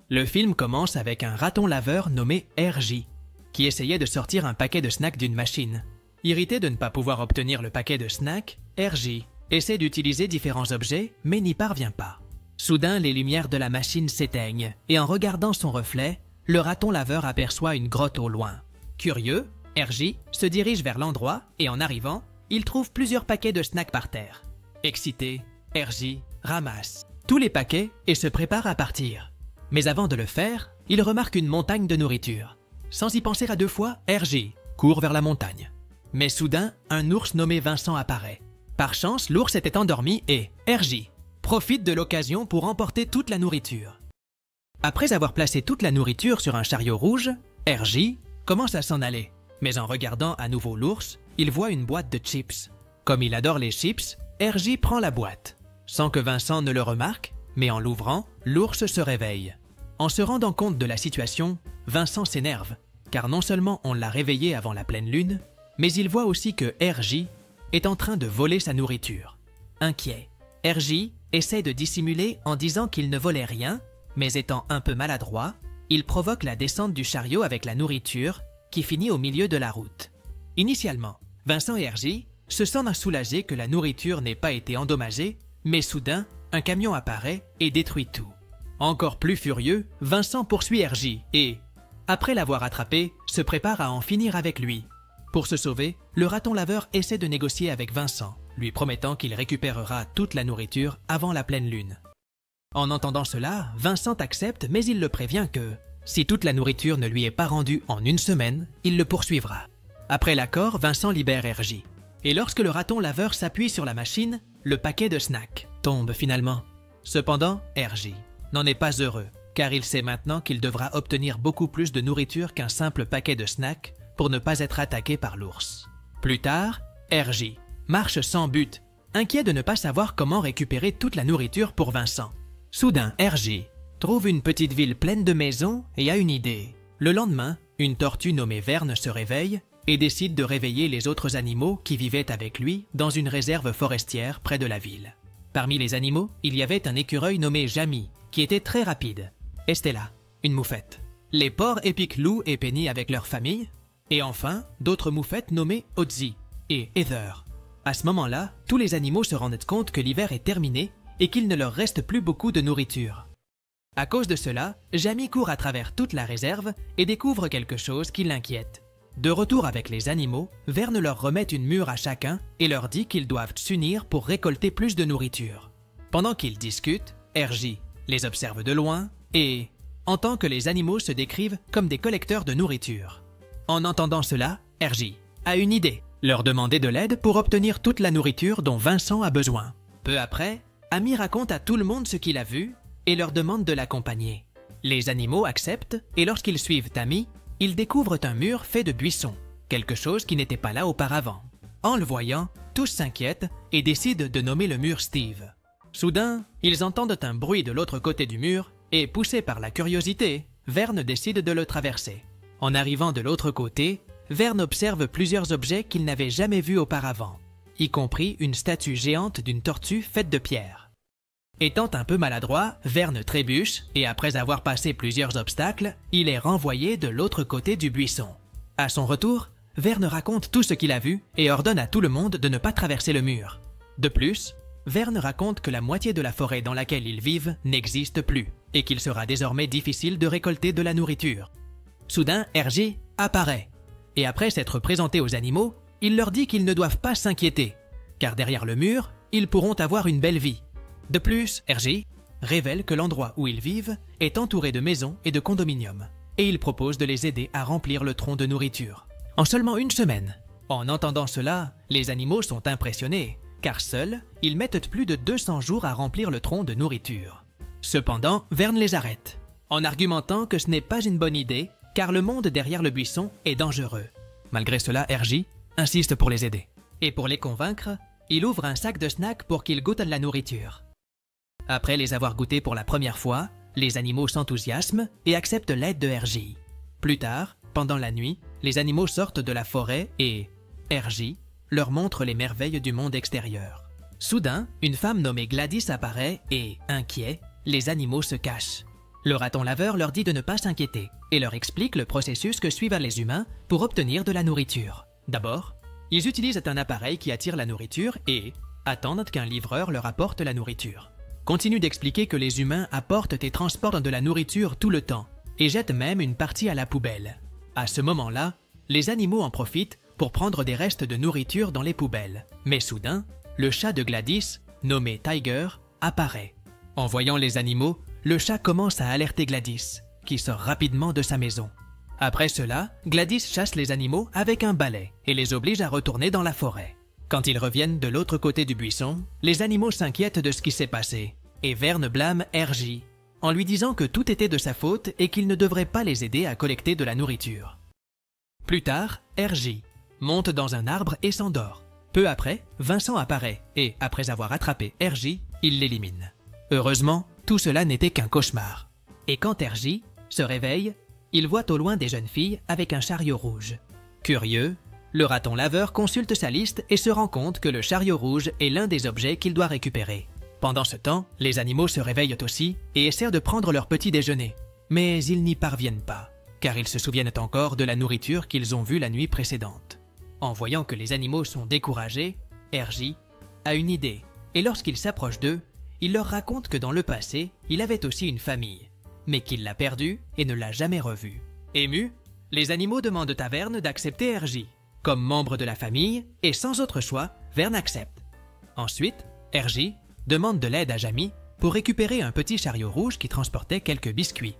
Le film commence avec un raton laveur nommé RJ, qui essayait de sortir un paquet de snacks d'une machine. Irrité de ne pas pouvoir obtenir le paquet de snacks, RJ essaie d'utiliser différents objets, mais n'y parvient pas. Soudain, les lumières de la machine s'éteignent, et en regardant son reflet, le raton laveur aperçoit une grotte au loin. Curieux, RJ se dirige vers l'endroit, et en arrivant, il trouve plusieurs paquets de snacks par terre. Excité, RJ ramasse tous les paquets et se prépare à partir. Mais avant de le faire, il remarque une montagne de nourriture. Sans y penser à deux fois, RJ court vers la montagne. Mais soudain, un ours nommé Vincent apparaît. Par chance, l'ours était endormi et RJ profite de l'occasion pour emporter toute la nourriture. Après avoir placé toute la nourriture sur un chariot rouge, RJ commence à s'en aller. Mais en regardant à nouveau l'ours, il voit une boîte de chips. Comme il adore les chips, RJ prend la boîte. Sans que Vincent ne le remarque, mais en l'ouvrant, l'ours se réveille. En se rendant compte de la situation, Vincent s'énerve, car non seulement on l'a réveillé avant la pleine lune, mais il voit aussi que RJ est en train de voler sa nourriture. Inquiet, RJ essaie de dissimuler en disant qu'il ne volait rien, mais étant un peu maladroit, il provoque la descente du chariot avec la nourriture qui finit au milieu de la route. Initialement, Vincent et RJ se sentent soulagés que la nourriture n'ait pas été endommagée, mais soudain, un camion apparaît et détruit tout. Encore plus furieux, Vincent poursuit RJ et, après l'avoir attrapé, se prépare à en finir avec lui. Pour se sauver, le raton laveur essaie de négocier avec Vincent, lui promettant qu'il récupérera toute la nourriture avant la pleine lune. En entendant cela, Vincent accepte, mais il le prévient que, si toute la nourriture ne lui est pas rendue en une semaine, il le poursuivra. Après l'accord, Vincent libère RJ. Et lorsque le raton laveur s'appuie sur la machine, le paquet de snacks tombe finalement. Cependant, RJ n'en est pas heureux, car il sait maintenant qu'il devra obtenir beaucoup plus de nourriture qu'un simple paquet de snacks pour ne pas être attaqué par l'ours. Plus tard, RJ marche sans but, inquiet de ne pas savoir comment récupérer toute la nourriture pour Vincent. Soudain, RJ trouve une petite ville pleine de maisons et a une idée. Le lendemain, une tortue nommée Verne se réveille et décide de réveiller les autres animaux qui vivaient avec lui dans une réserve forestière près de la ville. Parmi les animaux, il y avait un écureuil nommé Jamie, qui était très rapide. Estella, une moufette. Les porcs épiquent Lou et Penny avec leur famille. Et enfin, d'autres moufettes nommées Ozzy et Heather. À ce moment-là, tous les animaux se rendent compte que l'hiver est terminé et qu'il ne leur reste plus beaucoup de nourriture. À cause de cela, Jamie court à travers toute la réserve et découvre quelque chose qui l'inquiète. De retour avec les animaux, Verne leur remet une mûre à chacun et leur dit qu'ils doivent s'unir pour récolter plus de nourriture. Pendant qu'ils discutent, RJ les observe de loin et entend que les animaux se décrivent comme des collecteurs de nourriture. En entendant cela, RJ a une idée, leur demander de l'aide pour obtenir toute la nourriture dont Vincent a besoin. Peu après, Amy raconte à tout le monde ce qu'il a vu et leur demande de l'accompagner. Les animaux acceptent et lorsqu'ils suivent Amy, ils découvrent un mur fait de buissons, quelque chose qui n'était pas là auparavant. En le voyant, tous s'inquiètent et décident de nommer le mur Steve. Soudain, ils entendent un bruit de l'autre côté du mur et, poussés par la curiosité, Verne décide de le traverser. En arrivant de l'autre côté, Verne observe plusieurs objets qu'il n'avait jamais vus auparavant, y compris une statue géante d'une tortue faite de pierre. Étant un peu maladroit, Verne trébuche et après avoir passé plusieurs obstacles, il est renvoyé de l'autre côté du buisson. À son retour, Verne raconte tout ce qu'il a vu et ordonne à tout le monde de ne pas traverser le mur. De plus, Verne raconte que la moitié de la forêt dans laquelle ils vivent n'existe plus et qu'il sera désormais difficile de récolter de la nourriture. Soudain, RJ apparaît et après s'être présenté aux animaux, il leur dit qu'ils ne doivent pas s'inquiéter, car derrière le mur, ils pourront avoir une belle vie. De plus, RJ révèle que l'endroit où ils vivent est entouré de maisons et de condominiums, et il propose de les aider à remplir le tronc de nourriture. En seulement une semaine. En entendant cela, les animaux sont impressionnés, car seuls, ils mettent plus de 200 jours à remplir le tronc de nourriture. Cependant, Verne les arrête, en argumentant que ce n'est pas une bonne idée, car le monde derrière le buisson est dangereux. Malgré cela, RJ insiste pour les aider. Et pour les convaincre, il ouvre un sac de snacks pour qu'ils goûtent de la nourriture. Après les avoir goûtés pour la première fois, les animaux s'enthousiasment et acceptent l'aide de RJ. Plus tard, pendant la nuit, les animaux sortent de la forêt et RJ leur montre les merveilles du monde extérieur. Soudain, une femme nommée Gladys apparaît et, inquiet, les animaux se cachent. Le raton laveur leur dit de ne pas s'inquiéter et leur explique le processus que suivent les humains pour obtenir de la nourriture. D'abord, ils utilisent un appareil qui attire la nourriture et attendent qu'un livreur leur apporte la nourriture. Continue d'expliquer que les humains apportent et transportent de la nourriture tout le temps et jettent même une partie à la poubelle. À ce moment-là, les animaux en profitent pour prendre des restes de nourriture dans les poubelles. Mais soudain, le chat de Gladys, nommé Tiger, apparaît. En voyant les animaux, le chat commence à alerter Gladys, qui sort rapidement de sa maison. Après cela, Gladys chasse les animaux avec un balai et les oblige à retourner dans la forêt. Quand ils reviennent de l'autre côté du buisson, les animaux s'inquiètent de ce qui s'est passé et Vern blâme Hergé, en lui disant que tout était de sa faute et qu'il ne devrait pas les aider à collecter de la nourriture. Plus tard, Hergé monte dans un arbre et s'endort. Peu après, Vincent apparaît et, après avoir attrapé Hergé, il l'élimine. Heureusement, tout cela n'était qu'un cauchemar. Et quand Hergé se réveille, il voit au loin des jeunes filles avec un chariot rouge. Curieux, le raton laveur consulte sa liste et se rend compte que le chariot rouge est l'un des objets qu'il doit récupérer. Pendant ce temps, les animaux se réveillent aussi et essaient de prendre leur petit déjeuner. Mais ils n'y parviennent pas, car ils se souviennent encore de la nourriture qu'ils ont vue la nuit précédente. En voyant que les animaux sont découragés, Hergé a une idée, et lorsqu'il s'approche d'eux, il leur raconte que dans le passé, il avait aussi une famille, mais qu'il l'a perdue et ne l'a jamais revue. Émus, les animaux demandent à Vern d'accepter Hergé comme membre de la famille, et sans autre choix, Vern accepte. Ensuite, Hergé demande de l'aide à Jamie pour récupérer un petit chariot rouge qui transportait quelques biscuits.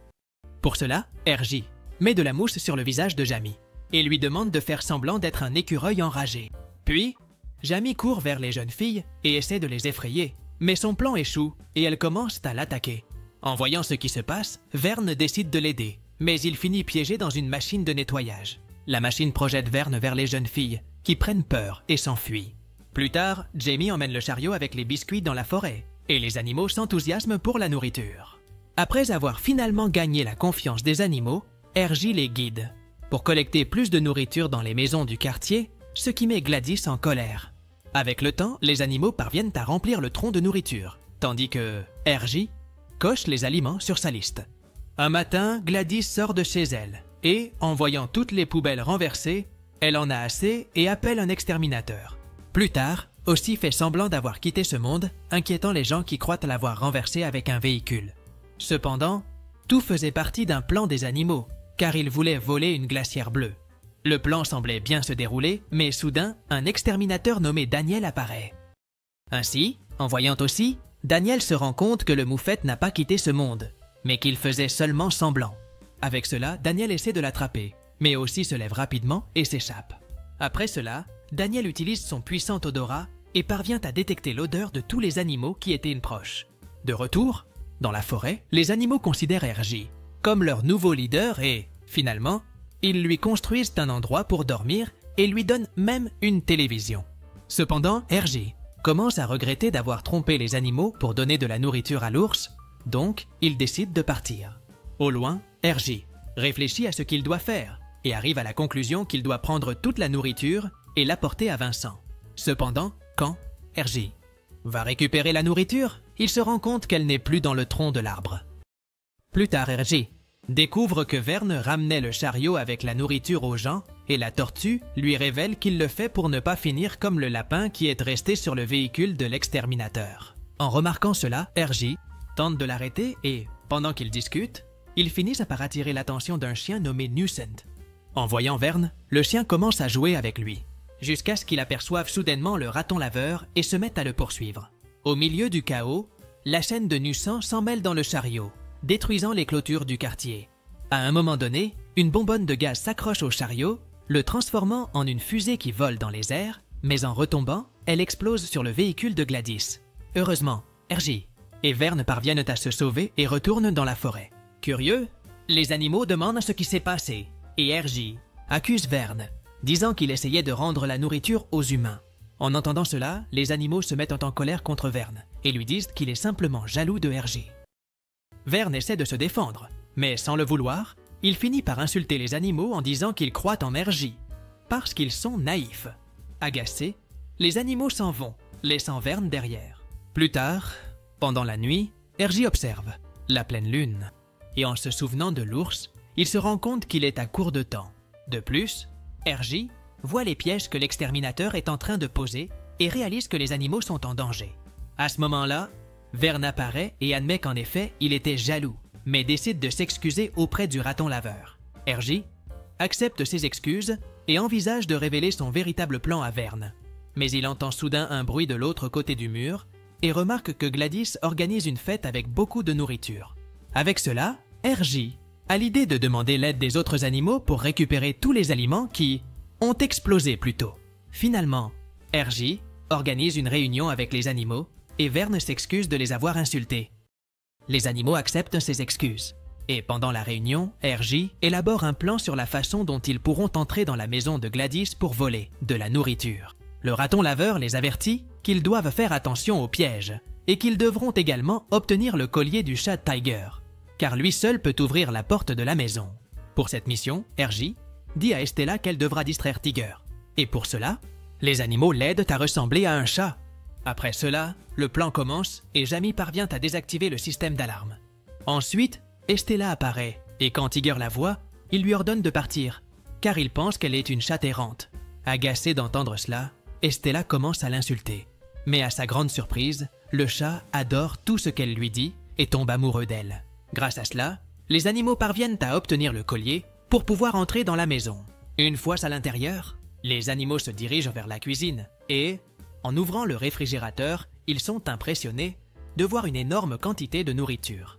Pour cela, Hergé met de la mousse sur le visage de Jamie et lui demande de faire semblant d'être un écureuil enragé. Puis, Jamie court vers les jeunes filles et essaie de les effrayer, mais son plan échoue et elles commencent à l'attaquer. En voyant ce qui se passe, Vern décide de l'aider, mais il finit piégé dans une machine de nettoyage. La machine projette Vern vers les jeunes filles, qui prennent peur et s'enfuient. Plus tard, Jamie emmène le chariot avec les biscuits dans la forêt, et les animaux s'enthousiasment pour la nourriture. Après avoir finalement gagné la confiance des animaux, Hergé les guide pour collecter plus de nourriture dans les maisons du quartier, ce qui met Gladys en colère. Avec le temps, les animaux parviennent à remplir le tronc de nourriture, tandis que Hergé coche les aliments sur sa liste. Un matin, Gladys sort de chez elle et, en voyant toutes les poubelles renversées, elle en a assez et appelle un exterminateur. Plus tard, aussi fait semblant d'avoir quitté ce monde, inquiétant les gens qui croient l'avoir renversé avec un véhicule. Cependant, tout faisait partie d'un plan des animaux, car ils voulaient voler une glacière bleue. Le plan semblait bien se dérouler, mais soudain, un exterminateur nommé Daniel apparaît. Ainsi, en voyant aussi, Daniel se rend compte que le moufette n'a pas quitté ce monde, mais qu'il faisait seulement semblant. Avec cela, Daniel essaie de l'attraper, mais aussi se lève rapidement et s'échappe. Après cela, Daniel utilise son puissant odorat et parvient à détecter l'odeur de tous les animaux qui étaient proches. De retour, dans la forêt, les animaux considèrent Hergé comme leur nouveau leader et, finalement, ils lui construisent un endroit pour dormir et lui donnent même une télévision. Cependant, Hergé commence à regretter d'avoir trompé les animaux pour donner de la nourriture à l'ours, donc il décide de partir. Au loin, Hergé réfléchit à ce qu'il doit faire et arrive à la conclusion qu'il doit prendre toute la nourriture et l'apporter à Vincent. Cependant, quand Hergé va récupérer la nourriture, il se rend compte qu'elle n'est plus dans le tronc de l'arbre. Plus tard, Hergé découvre que Vern ramenait le chariot avec la nourriture aux gens et la tortue lui révèle qu'il le fait pour ne pas finir comme le lapin qui est resté sur le véhicule de l'exterminateur. En remarquant cela, Hergé tente de l'arrêter et, pendant qu'ils discutent, ils finissent par attirer l'attention d'un chien nommé Newcent. En voyant Vern, le chien commence à jouer avec lui, jusqu'à ce qu'il aperçoive soudainement le raton laveur et se mette à le poursuivre. Au milieu du chaos, la chaîne de Newcent s'en mêle dans le chariot, détruisant les clôtures du quartier. À un moment donné, une bonbonne de gaz s'accroche au chariot, le transformant en une fusée qui vole dans les airs, mais en retombant, elle explose sur le véhicule de Gladys. Heureusement, Hergé et Vern parviennent à se sauver et retournent dans la forêt. Curieux, les animaux demandent ce qui s'est passé, et Hergé accuse Vern, disant qu'il essayait de rendre la nourriture aux humains. En entendant cela, les animaux se mettent en colère contre Vern et lui disent qu'il est simplement jaloux de Hergé. Vern essaie de se défendre, mais sans le vouloir, il finit par insulter les animaux en disant qu'ils croient en Hergé, parce qu'ils sont naïfs. Agacés, les animaux s'en vont, laissant Vern derrière. Plus tard, pendant la nuit, Hergé observe la pleine lune. et en se souvenant de l'ours, il se rend compte qu'il est à court de temps. De plus, RJ voit les pièges que l'exterminateur est en train de poser et réalise que les animaux sont en danger. À ce moment-là, Vern apparaît et admet qu'en effet, il était jaloux, mais décide de s'excuser auprès du raton laveur. RJ accepte ses excuses et envisage de révéler son véritable plan à Vern. Mais il entend soudain un bruit de l'autre côté du mur et remarque que Gladys organise une fête avec beaucoup de nourriture. Avec cela, RJ a l'idée de demander l'aide des autres animaux pour récupérer tous les aliments qui ont explosé plus tôt. Finalement, RJ organise une réunion avec les animaux et Vern s'excuse de les avoir insultés. Les animaux acceptent ses excuses. Et pendant la réunion, RJ élabore un plan sur la façon dont ils pourront entrer dans la maison de Gladys pour voler de la nourriture. Le raton laveur les avertit qu'ils doivent faire attention aux pièges et qu'ils devront également obtenir le collier du chat Tiger, car lui seul peut ouvrir la porte de la maison. Pour cette mission, RJ dit à Estella qu'elle devra distraire Tiger. Et pour cela, les animaux l'aident à ressembler à un chat. Après cela, le plan commence et Jamie parvient à désactiver le système d'alarme. Ensuite, Estella apparaît et quand Tiger la voit, il lui ordonne de partir, car il pense qu'elle est une chatte errante. Agacée d'entendre cela, Estella commence à l'insulter. Mais à sa grande surprise, le chat adore tout ce qu'elle lui dit et tombe amoureux d'elle. Grâce à cela, les animaux parviennent à obtenir le collier pour pouvoir entrer dans la maison. Une fois à l'intérieur, les animaux se dirigent vers la cuisine et, en ouvrant le réfrigérateur, ils sont impressionnés de voir une énorme quantité de nourriture.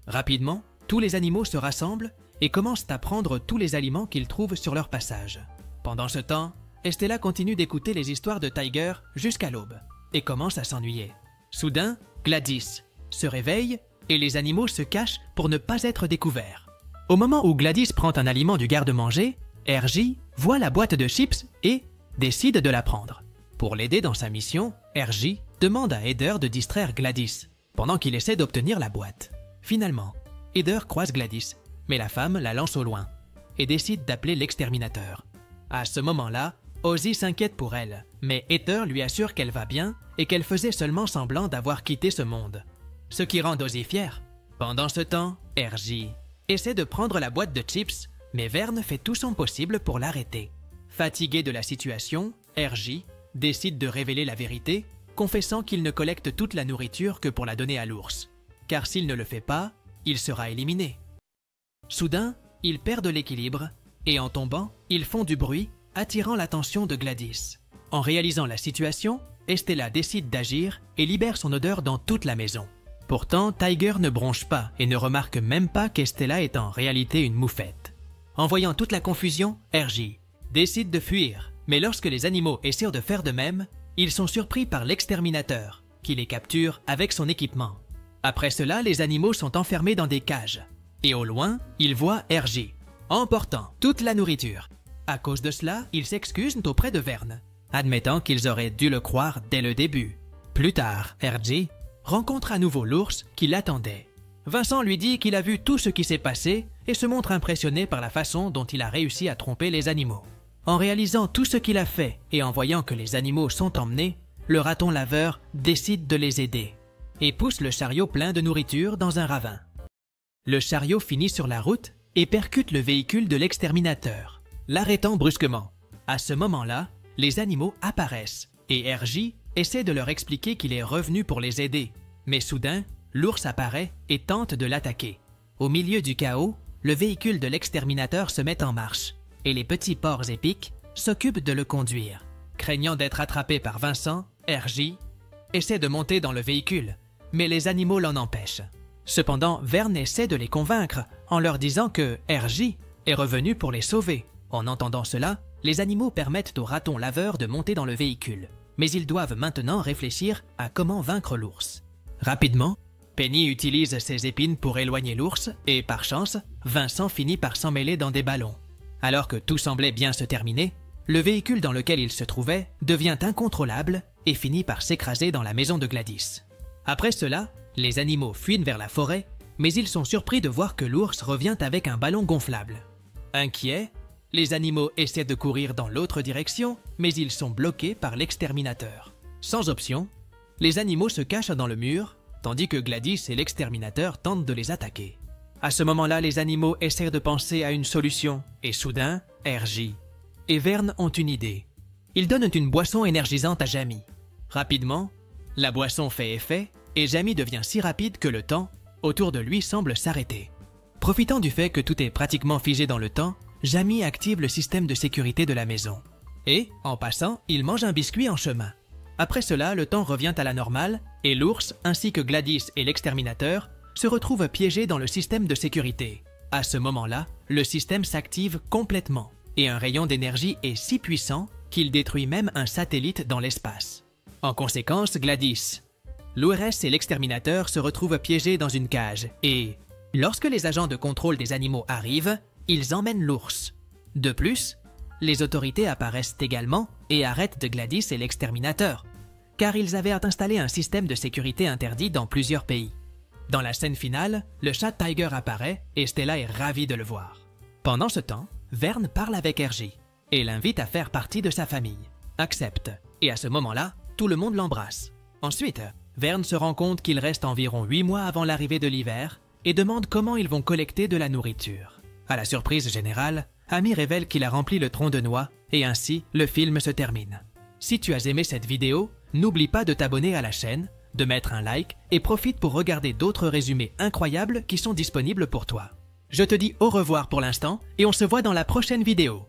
Rapidement, tous les animaux se rassemblent et commencent à prendre tous les aliments qu'ils trouvent sur leur passage. Pendant ce temps, Estella continue d'écouter les histoires de Tiger jusqu'à l'aube et commence à s'ennuyer. Soudain, Gladys se réveille et les animaux se cachent pour ne pas être découverts. Au moment où Gladys prend un aliment du garde-manger, RJ voit la boîte de chips et décide de la prendre. Pour l'aider dans sa mission, RJ demande à Heather de distraire Gladys pendant qu'il essaie d'obtenir la boîte. Finalement, Heather croise Gladys, mais la femme la lance au loin et décide d'appeler l'exterminateur. À ce moment-là, Ozzy s'inquiète pour elle, mais Heather lui assure qu'elle va bien et qu'elle faisait seulement semblant d'avoir quitté ce monde, ce qui rend Ozzy fier. Pendant ce temps, RJ essaie de prendre la boîte de chips, mais Vern fait tout son possible pour l'arrêter. Fatigué de la situation, RJ décide de révéler la vérité, confessant qu'il ne collecte toute la nourriture que pour la donner à l'ours, car s'il ne le fait pas, il sera éliminé. Soudain, ils perdent l'équilibre et en tombant, ils font du bruit, attirant l'attention de Gladys. En réalisant la situation, Estella décide d'agir et libère son odeur dans toute la maison. Pourtant, Tiger ne bronche pas et ne remarque même pas qu'Estella est en réalité une moufette. En voyant toute la confusion, RJ décide de fuir, mais lorsque les animaux essaient de faire de même, ils sont surpris par l'exterminateur, qui les capture avec son équipement. Après cela, les animaux sont enfermés dans des cages, et au loin, ils voient RJ, emportant toute la nourriture. À cause de cela, ils s'excusent auprès de Vern, admettant qu'ils auraient dû le croire dès le début. Plus tard, RJ rencontre à nouveau l'ours qui l'attendait. Vincent lui dit qu'il a vu tout ce qui s'est passé et se montre impressionné par la façon dont il a réussi à tromper les animaux. En réalisant tout ce qu'il a fait et en voyant que les animaux sont emmenés, le raton laveur décide de les aider et pousse le chariot plein de nourriture dans un ravin. Le chariot finit sur la route et percute le véhicule de l'exterminateur, l'arrêtant brusquement. À ce moment-là, les animaux apparaissent et RJ essaie de leur expliquer qu'il est revenu pour les aider. Mais soudain, l'ours apparaît et tente de l'attaquer. Au milieu du chaos, le véhicule de l'exterminateur se met en marche et les petits porcs épiques s'occupent de le conduire. Craignant d'être attrapé par Vincent, RJ essaie de monter dans le véhicule, mais les animaux l'en empêchent. Cependant, Vern essaie de les convaincre en leur disant que RJ est revenu pour les sauver. En entendant cela, les animaux permettent au raton laveur de monter dans le véhicule, mais ils doivent maintenant réfléchir à comment vaincre l'ours. Rapidement, Penny utilise ses épines pour éloigner l'ours et, par chance, Vincent finit par s'emmêler dans des ballons. Alors que tout semblait bien se terminer, le véhicule dans lequel il se trouvait devient incontrôlable et finit par s'écraser dans la maison de Gladys. Après cela, les animaux fuient vers la forêt, mais ils sont surpris de voir que l'ours revient avec un ballon gonflable. Inquiets, les animaux essaient de courir dans l'autre direction, mais ils sont bloqués par l'exterminateur. Sans option, les animaux se cachent dans le mur, tandis que Gladys et l'exterminateur tentent de les attaquer. À ce moment-là, les animaux essaient de penser à une solution, et soudain, Hergé et Vern ont une idée. Ils donnent une boisson énergisante à Jamie. Rapidement, la boisson fait effet, et Jamie devient si rapide que le temps autour de lui semble s'arrêter. Profitant du fait que tout est pratiquement figé dans le temps, Jamie active le système de sécurité de la maison. Et, en passant, il mange un biscuit en chemin. Après cela, le temps revient à la normale, et l'ours, ainsi que Gladys et l'exterminateur, se retrouvent piégés dans le système de sécurité. À ce moment-là, le système s'active complètement, et un rayon d'énergie est si puissant qu'il détruit même un satellite dans l'espace. En conséquence, Gladys, l'ORS et l'exterminateur se retrouvent piégés dans une cage, et lorsque les agents de contrôle des animaux arrivent, ils emmènent l'ours. De plus, les autorités apparaissent également et arrêtent de Gladys et l'exterminateur, car ils avaient installé un système de sécurité interdit dans plusieurs pays. Dans la scène finale, le chat Tiger apparaît et Stella est ravie de le voir. Pendant ce temps, Vern parle avec Hergé et l'invite à faire partie de sa famille. Accepte, et à ce moment-là, tout le monde l'embrasse. Ensuite, Vern se rend compte qu'il reste environ 8 mois avant l'arrivée de l'hiver et demande comment ils vont collecter de la nourriture. À la surprise générale, Amy révèle qu'il a rempli le tronc de noix et ainsi, le film se termine. Si tu as aimé cette vidéo, n'oublie pas de t'abonner à la chaîne, de mettre un like et profite pour regarder d'autres résumés incroyables qui sont disponibles pour toi. Je te dis au revoir pour l'instant et on se voit dans la prochaine vidéo.